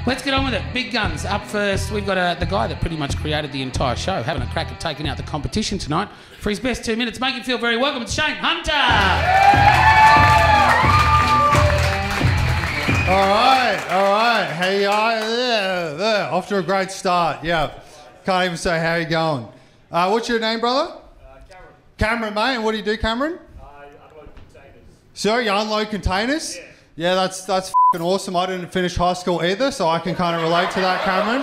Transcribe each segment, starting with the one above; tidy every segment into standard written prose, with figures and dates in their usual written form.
Let's get on with it. Big guns. Up first, we've got the guy that pretty much created the entire show, having a crack at taking out the competition tonight for his best 2 minutes. Make him feel very welcome. It's Shayne Hunter. All right. Hey, off to a great start. Yeah, can't even say how you going. What's your name, brother? Cameron. Cameron, mate. And what do you do, Cameron? I unload containers. So you unload containers? Yeah. Yeah, that's f***ing awesome. I didn't finish high school either, so I can kind of relate to that, Cameron.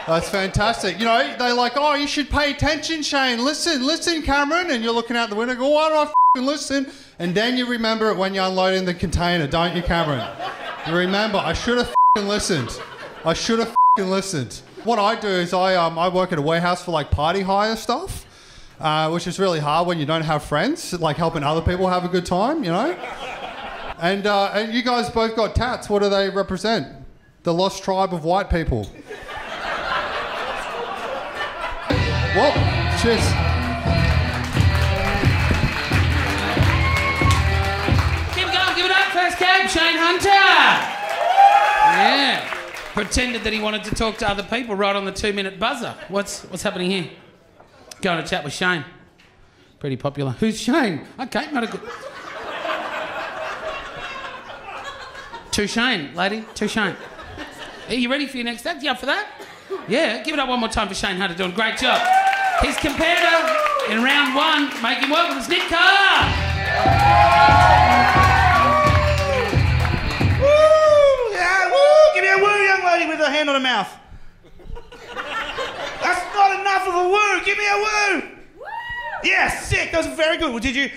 That's fantastic. You know, they're like, oh, you should pay attention, Shayne. Listen, Cameron. And you're looking out the window, go, why do I f***ing listen? And then you remember it when you're unloading the container, don't you, Cameron? You remember, I should have f***ing listened. What I do is I work at a warehouse for like party hire stuff, which is really hard when you don't have friends, like helping other people have a good time, you know? And you guys both got tats. What do they represent? The lost tribe of white people. Whoa, cheers. Keep it going, give it up. First cab, Shayne Hunter. Yeah. Pretended that he wanted to talk to other people right on the 2-minute buzzer. What's happening here? Going to chat with Shayne. Pretty popular. Who's Shayne? Okay, not a good... To Shayne, lady. To Shayne. Are you ready for your next act? You up for that? Yeah. Give it up one more time for Shayne Hunter doing a great job. His competitor in round 1, make him welcome, it's Carr. Woo! Yeah, woo! Give me a woo, young lady with her hand on her mouth. That's not enough of a woo. Give me a woo. Yeah, sick. That was very good. Well, did you,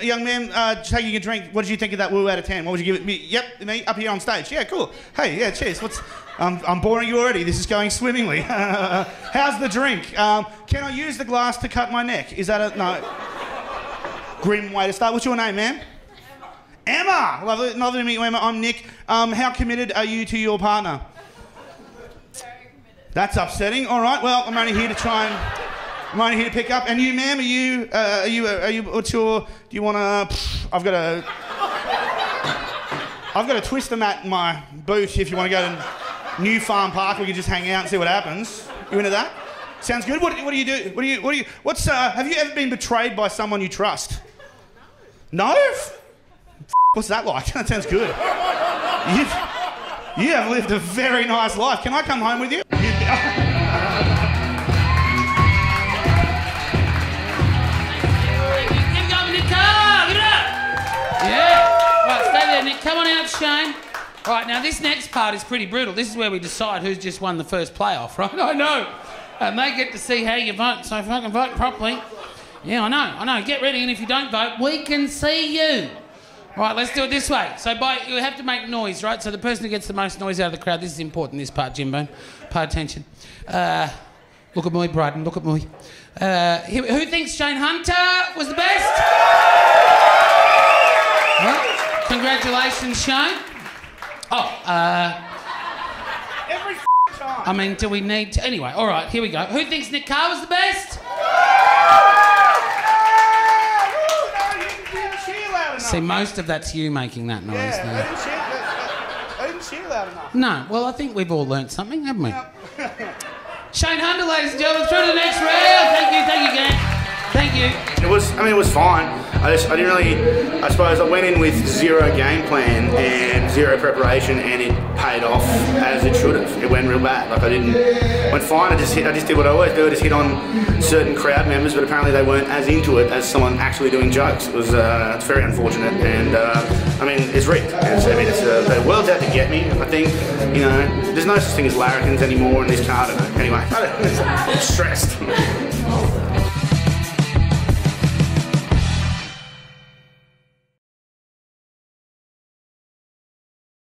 young man, taking a drink, what did you think of that woo out of 10? What would you give it? Me? Yep, me, up here on stage. Yeah, cool. Hey, yeah, cheers. I'm boring you already. This is going swimmingly. How's the drink? Can I use the glass to cut my neck? Is that a... No. Grim way to start. What's your name, ma'am? Emma. Lovely to meet you, Emma. I'm Nick. How committed are you to your partner? Very committed. That's upsetting. All right, well, I'm only here to try and... I'm only here to pick up. And you, ma'am, are you, what's your, do you want to, I've got a twister mat in my boot if you want to go to New Farm Park. We can just hang out and see what happens. You into that? Sounds good. What do you do? Have you ever been betrayed by someone you trust? No? What's that like? That sounds good. You have lived a very nice life. Can I come home with you? Yeah. Right, stay there, Nick. Come on out, Shayne. Right, now this next part is pretty brutal. This is where we decide who's just won the first playoff, right? I know. And they get to see how you vote, so fucking vote properly. Yeah, I know. Get ready, and if you don't vote, we can see you. Right, let's do it this way. So you have to make noise, right? So the person who gets the most noise out of the crowd, this is important, this part, Jimbo. Pay attention. Look at me, Bryden, look at me. Who thinks Shayne Hunter was the best? Well, congratulations, Shayne. Every time. I mean, do we need to... Anyway, all right, here we go. Who thinks Carr was the best? See, most of that's you making that noise. Yeah, I didn't cheer loud enough. No, well, I think we've all learnt something, haven't we? Shayne Hunter, ladies and gentlemen, through to the next round. Thank you, gang. Thank you. It was fine. I suppose I went in with zero game plan and zero preparation, and it paid off as it should have. It went real bad. Went fine. I just did what I always do. I just hit on certain crowd members, but apparently they weren't as into it as someone actually doing jokes. It's very unfortunate, and it's rigged. The world's out to get me. I think, there's no such thing as larrikins anymore in this car. Anyway, I'm stressed.